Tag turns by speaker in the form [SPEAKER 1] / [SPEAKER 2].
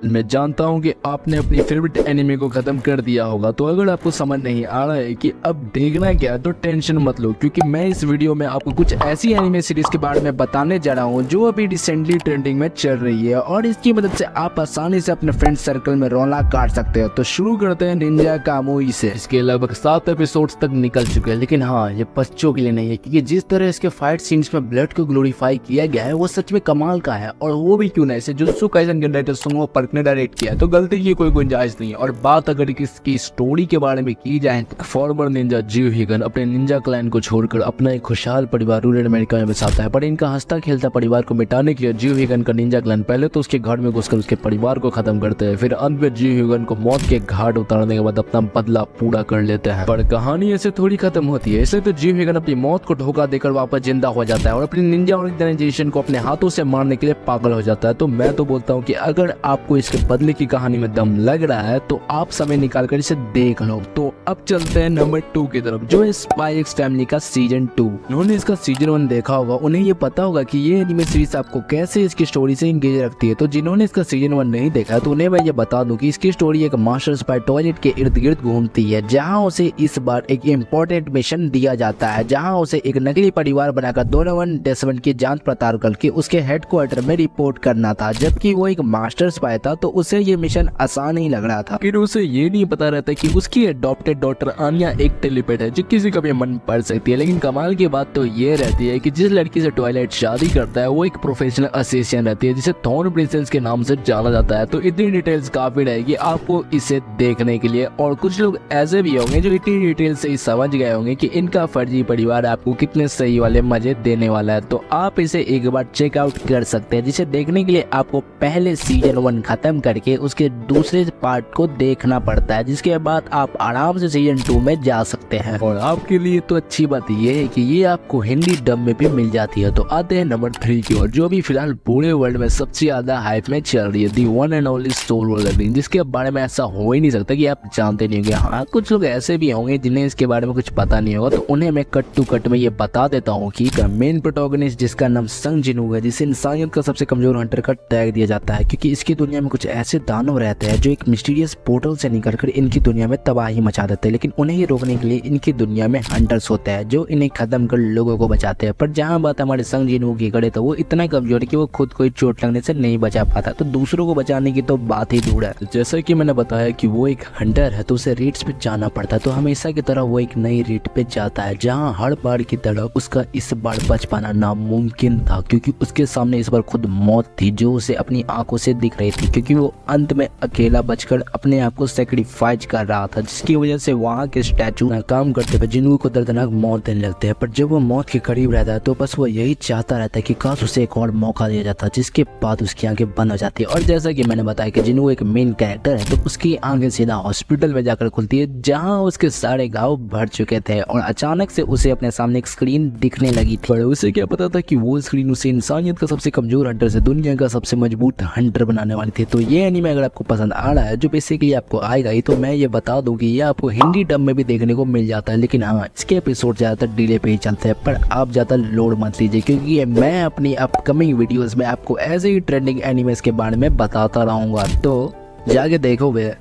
[SPEAKER 1] मैं जानता हूं कि आपने अपनी फेवरेट एनिमे को खत्म कर दिया होगा, तो अगर आपको समझ नहीं आ रहा है कि अब देखना क्या है तो टेंशन मत लो, क्योंकि मैं इस वीडियो में आपको कुछ ऐसी एनिमे सीरीज के बारे में बताने जा रहा हूं जो अभी रिसेंटली ट्रेंडिंग में चल रही है और इसकी मदद से आप आसानी से अपने फ्रेंड सर्कल में रौनक काट सकते हो। तो शुरू करते हैं निंजा कामुई से। इसके लगभग 7 एपिसोड्स तक निकल चुके हैं, लेकिन हाँ, ये बच्चों के लिए नहीं है, क्योंकि जिस तरह इसके फाइट सीन्स में ब्लड को ग्लोरीफाई किया गया है वो सच में कमाल का है। और वो भी क्यों नहीं, इसे जुत्सु काइसेन के डायरेक्टर सुंगो पार्क ने डायरेक्ट किया है, तो गलती की कोई गुंजाइश नहीं है। और बात अगर इसकी स्टोरी के बारे में की जाए तो फॉर्मर निंजा जीव हिगन अपने निंजा क्लैन को छोड़कर अपना एक खुशहाल परिवार रूरल अमेरिका में बसाता है, पर इनका हंसता खेलता परिवार को मिटाने के लिए जीव हिगन का निंजा क्लैन पहले तो उसके घर में घुसकर उसके परिवार को खत्म करते हैं, फिर अंत में जीव हिगन को मौत के घाट उतारने के बाद अपना बदला पूरा कर लेते हैं। पर कहानी ऐसे थोड़ी खत्म होती है। ऐसे तो जीव हिगन अपनी मौत को धोखा देकर वापस जिंदा हो जाता है और अपनी निंजा ऑर्गेनाइजेशन को अपने हाथों से मारने के लिए पागल हो जाता है। तो मैं तो बोलता हूँ कि अगर आपको इसके बदले की कहानी में दम लग रहा है तो आप समय निकालकर इसे देख लो। तो अब चलते हैं नंबर 2 की तरफ, जो है स्पाई एक्स फैमिली का सीजन 2। उन्होंने इसका सीजन 1 देखा होगा, उन्हें ये पता होगा कि ये एनिमे सीरीज आपको कैसे इसकी स्टोरी से इंगेज रखती है। तो जिन्होंने इसका सीजन 1 नहीं देखा तो उन्हें मैं ये बता दूं कि इसकी स्टोरी एक मास्टर स्पाई टॉयलेट के इर्द गिर्द घूमती है, जहां उसे इस बार एक इम्पोर्टेंट मिशन दिया जाता है, जहां उसे एक नकली परिवार बनाकर डोनोवन डेसमंड की जांच पड़ताल करके उसके हेडक्वार्टर में रिपोर्ट करना था। जबकि वो एक मास्टर स्पाई था तो उसे ये मिशन आसान ही लग रहा था, फिर उसे ये नहीं पता रहता कि उसकी अडॉप्टेड डॉटर आनिया एक टेलीपेट है जो किसी का भी मन पढ़ सकती है। लेकिन कमाल की बात तो ये रहती है कि जिस लड़की से टॉयलेट शादी करता है वो एक प्रोफेशनल असिस्टेंट रहती है जिसे थॉर्न प्रिंसेस के नाम से जाना जाता है। तो इतनी डिटेल्स काफी रहेगी आपको इसे देखने के लिए। और कुछ लोग ऐसे भी होंगे जो इतनी डिटेल से ही समझ गए होंगे कि इनका फर्जी परिवार आपको कितने सही वाले मजे देने वाला है। तो आप इसे एक बार चेकआउट कर सकते हैं, जिसे देखने के लिए आपको पहले सीजन 1 खत्म करके उसके दूसरे पार्ट को देखना पड़ता है, जिसके बाद आप आराम से सीजन 2 में जा सकते हैं। और आपके लिए तो अच्छी बात ये है कि ये आपको हिंदी डब में भी मिल जाती है। तो आते हैं नंबर 3 की ओर, जो भी फिलहाल पूरे वर्ल्ड में सबसे ज्यादा हाइप में चल रही है, the one and only solo leveling, जिसके बारे में ऐसा हो ही नहीं सकता कि आप जानते नहीं होंगे। हाँ, कुछ लोग ऐसे भी होंगे जिन्हें इसके बारे में कुछ पता नहीं होगा, तो उन्हें मैं कट टू कट में ये बता देता हूँ कि मेन प्रोटोगनिस्ट जिसका नाम संग जिनू है, जिसे इंसानियत का सबसे कमजोर हंटर का टैग दिया जाता है, क्योंकि इसकी दुनिया में कुछ ऐसे दानव रहते हैं जो एक मिस्टीरियस पोर्टल से निकलकर इनकी दुनिया में तबाही मचा देते हैं। लेकिन उन्हें रोकने के लिए इनकी दुनिया में हंटर्स होते हैं जो इन्हें खत्म कर लोगों को बचाते हैं। पर जहां बात हमारे संग जिनू की करे तो वो इतना कमजोर है कि वो खुद कोई चोट लगने से नहीं बचा पाता, तो दूसरों को बचाने की तो बात ही दूर है। जैसा कि मैंने बताया कि वो एक हंटर है तो उसे रेट्स पे जाना पड़ता है, तो हमेशा की तरह वो एक नई रेट पे जाता है जहाँ हर बार की तरह उसका इस बार बच पाना नामुमकिन था, क्योंकि उसके सामने इस बार खुद मौत थी जो उसे अपनी आंखों से दिख रही थी, क्योंकि वो अंत में अकेला बचकर अपने आप को सेक्रीफाइस कर रहा था, जिसकी वजह से वहाँ के स्टैचू नाकाम करते हुए जिन्हों को दर्दनाक मौत देने लगते हैं। पर जब वो मौत के करीब रहता है तो बस वो यही चाहता रहता है कि काश उसे एक और मौका दिया जाता, जिसके बाद उसकी आंखें बंद हो जाती है। और जैसा कि मैंने बताया कि जिन्हों एक मेन कैरेक्टर है तो उसकी आंखें सीधा हॉस्पिटल में जाकर खुलती है जहाँ उसके सारे घाव भर चुके थे और अचानक से उसे अपने सामने एक स्क्रीन दिखने लगी थी। पर उसे क्या पता था कि वो स्क्रीन उसे इंसानियत का सबसे कमजोर हंटर से दुनिया का सबसे मजबूत हंटर बनाने वाली थी। तो ये एनीमे अगर आपको पसंद आ रहा है, जो बेसिकली आपको आएगा ही, तो मैं ये बता दूं कि ये आपको हिंदी डब में भी देखने को मिल जाता है। लेकिन हाँ, इसके एपिसोड ज्यादातर डिले पे ही चलते हैं, पर आप ज्यादा लोड मत लीजिए, क्योंकि मैं अपनी अपकमिंग वीडियोस में आपको ऐसे ही ट्रेंडिंग एनिमेस के बारे में बताता रहूंगा, तो जाके देखो वे।